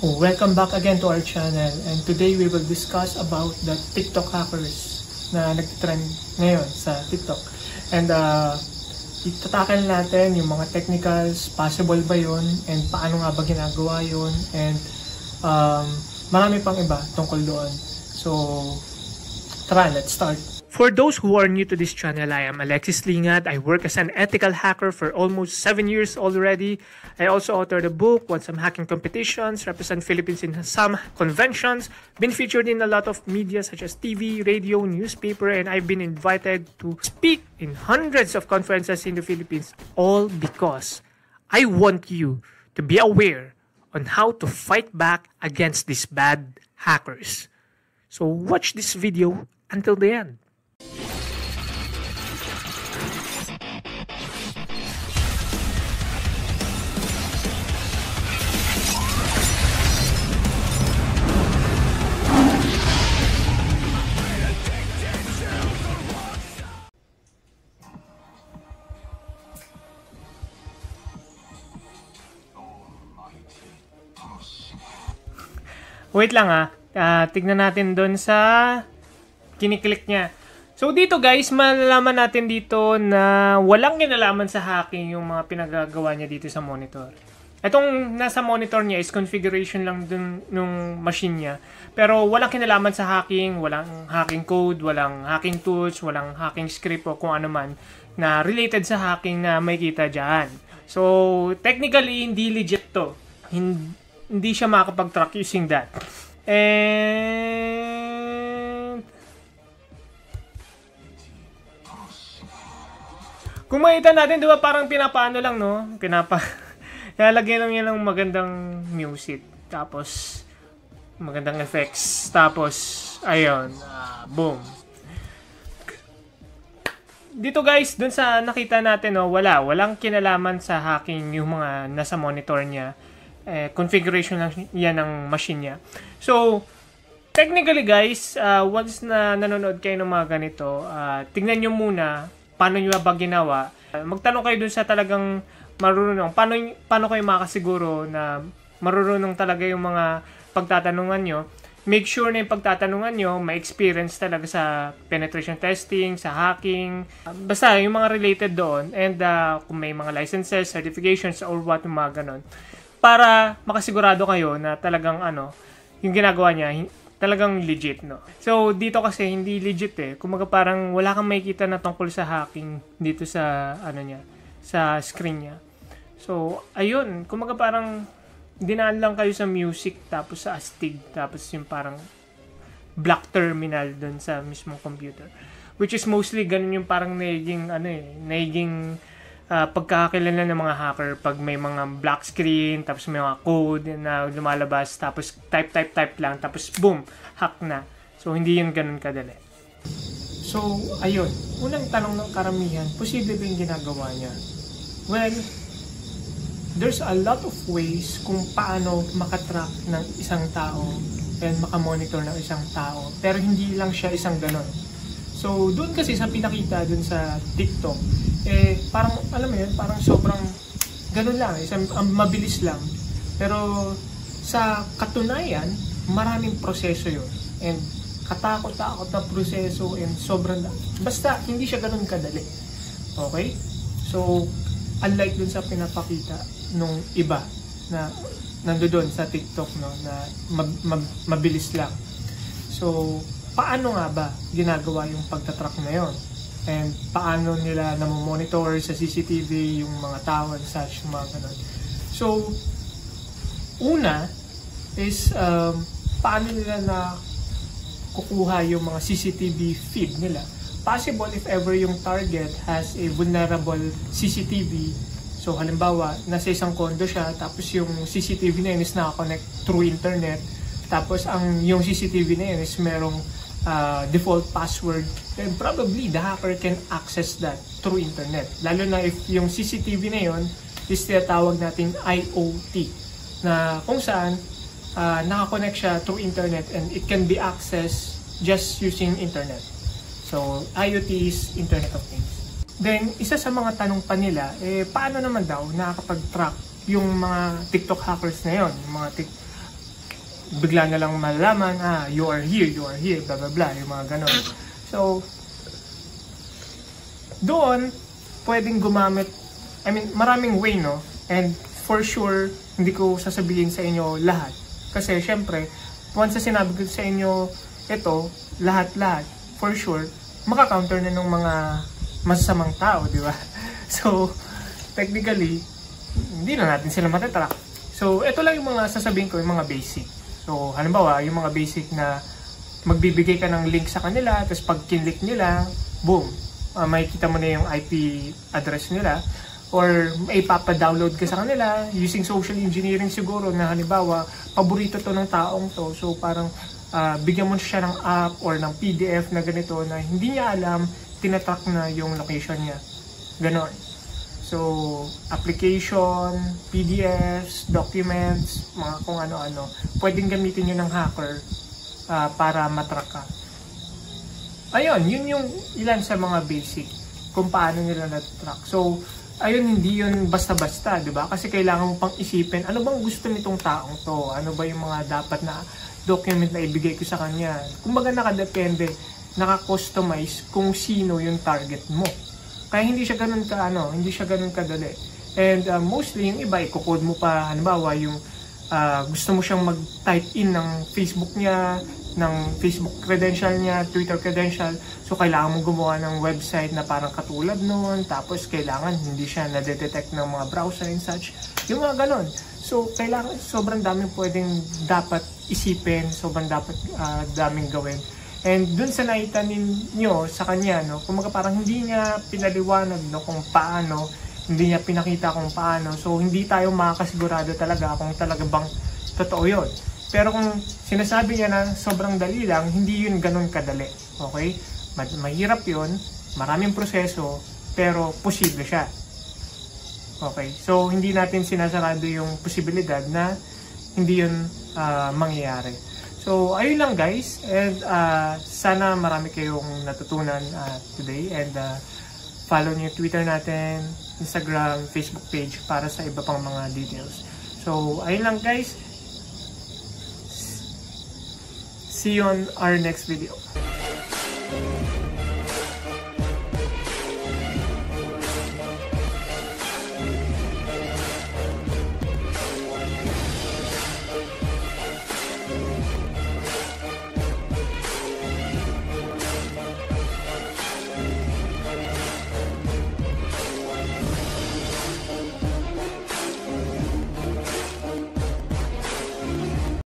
Welcome back again to our channel, and today we will discuss about the TikTok hackers na nag-trend ngayon sa TikTok. And itatakal natin yung mga technicals, possible ba yun, and paano nga ba ginagawa yun, and marami pang iba tungkol doon. So tara, let's start. For those who are new to this channel, I am Alexis Lingad. I work as an ethical hacker for almost 7 years already. I also authored a book, won some hacking competitions, represent Philippines in some conventions, been featured in a lot of media such as TV, radio, newspaper, and I've been invited to speak in hundreds of conferences in the Philippines, all because I want you to be aware on how to fight back against these bad hackers. So watch this video until the end. Wait lang tignan natin doon sa kiniklik niya. So dito guys, malalaman natin dito na walang kinalaman sa hacking yung mga pinagagawa niya dito sa monitor. Itong nasa monitor niya is configuration lang dun nung machine niya. Pero walang kinalaman sa hacking, walang hacking code, walang hacking tools, walang hacking script o kung ano man na related sa hacking na may kita dyan. So technically, hindi legit to. Hindi siya makakapag-track using that. And kung makita natin, diba parang pinapaano lang, no? Lalagyan lang niya ng magandang music. Tapos, magandang effects. Tapos, ayun. Boom. Dito guys, dun sa nakita natin, no, walang kinalaman sa hacking yung mga nasa monitor niya. Configuration lang yan ng machine niya. So, technically guys, once na nanonood kayo ng mga ganito, tingnan nyo muna paano nyo ba ginawa. Magtanong kayo dun sa talagang marunong. Paano kayo makasiguro na marunong talaga yung mga pagtatanungan nyo. Make sure na yung pagtatanungan nyo, may experience talaga sa penetration testing, sa hacking, basta yung mga related doon, and kung may mga licenses, certifications, or what, yung mga ganon. Para makasigurado kayo na talagang yung ginagawa niya, talagang legit, no? So, dito kasi hindi legit Kumaga parang wala kang makikita na tungkol sa hacking dito sa, sa screen niya. So, ayun. Kumaga parang dinaan lang kayo sa music, tapos sa astig, tapos yung parang black terminal dun sa mismong computer. Which is mostly ganun yung parang naging pagkakakilala ng mga hacker pag may mga black screen, tapos may mga code na lumalabas, tapos type lang, tapos boom, hack na. So, hindi yun ganun kadali. So, ayun. Unang tanong ng karamihan, posible ba yung ginagawa niya? Well, there's a lot of ways kung paano makatrack ng isang tao and makamonitor ng isang tao. Pero hindi lang siya isang ganon. So, doon kasi sa pinakita doon sa TikTok, parang, alam mo yun, parang sobrang ganun lang, mabilis lang. Pero, sa katunayan, maraming proseso yun. And, katakot-takot na proseso, and sobrang, basta, hindi siya ganun kadali. Okay? So, unlike dun sa pinapakita nung iba na nandoon sa TikTok, no, na mabilis lang. So, paano nga ba ginagawa yung pagtatrack na yon? And paano nila namomonitor sa CCTV yung mga tao and such, mga ganun. So, una is paano nila na kukuha yung mga CCTV feed nila. Possible if ever yung target has a vulnerable CCTV. So, halimbawa, nasa isang condo siya, tapos yung CCTV na yun is nakakonect through internet. Tapos, yung CCTV na yun is merong default password, then probably the hacker can access that through internet. Lalo na if yung CCTV na yun is tinatawag natin IoT, na kung saan nakakonect siya through internet and it can be accessed just using internet. So, IoT is Internet of Things. Then, isa sa mga tanong pa nila, paano naman daw nakakapag-track yung mga TikTok hackers na yun, yung mga bigla na lang malalaman, you are here, blah blah blah, yung mga ganon. So, doon, pwedeng gumamit, maraming way, no? And for sure, hindi ko sasabihin sa inyo lahat. Kasi, syempre, once na sinabi ko sa inyo, ito, lahat-lahat, for sure, maka-counter na ng mga masasamang tao, di ba? So, technically, hindi na natin sila matatrack. So, ito lang yung mga sasabihin ko, yung mga basic. So, halimbawa, yung mga basic na magbibigay ka ng link sa kanila, tapos pag kinlik nila, boom, makikita mo na yung IP address nila, or may papadownload ka sa kanila using social engineering siguro na halimbawa, paborito to ng taong to. So, parang bigyan mo siya ng app or ng PDF na ganito na hindi niya alam, tinatrack na yung location niya. Ganon. So, application, PDFs, documents, mga kung ano-ano, pwedeng gamitin nyo ng hacker para matrack ka. Ayun, yun yung ilan sa mga basic kung paano nila na-track. So, ayun, hindi yun basta-basta, di ba? Kasi kailangan mo pang isipin, ano bang gusto nitong taong to? Ano ba yung mga dapat na document na ibigay ko sa kanya? Kumbaga nakadepende, naka-customize kung sino yung target mo. Kaya hindi siya ganun hindi siya ganun kadali. And mostly yung iba, i-code mo pa, halimbawa yung gusto mo siyang mag-type in ng Facebook niya, ng Facebook credential niya, Twitter credential. So kailangan mo gumawa ng website na parang katulad noon, tapos kailangan hindi siya na-detect ng mga browser and such. Yung mga ganun. So kailangan, sobrang daming pwedeng dapat isipin, sobrang dapat daming gawin. And dun sa nakita ninyo sa kanya, no, kumaga parang hindi niya pinaliwanag, no, kung paano, hindi niya pinakita kung paano. So, hindi tayo makakasigurado talaga kung talaga bang totoo yun. Pero kung sinasabi niya na sobrang dali lang, hindi yun ganun kadali. Okay? Mahirap yun, maraming proseso, pero posible siya. Okay? So, hindi natin sinasarado yung posibilidad na hindi yun mangyayari. So, ayun lang guys, and sana marami kayong natutunan today, and follow niyo yung Twitter natin, Instagram, Facebook page para sa iba pang mga details. So, ayun lang guys, see you on our next video.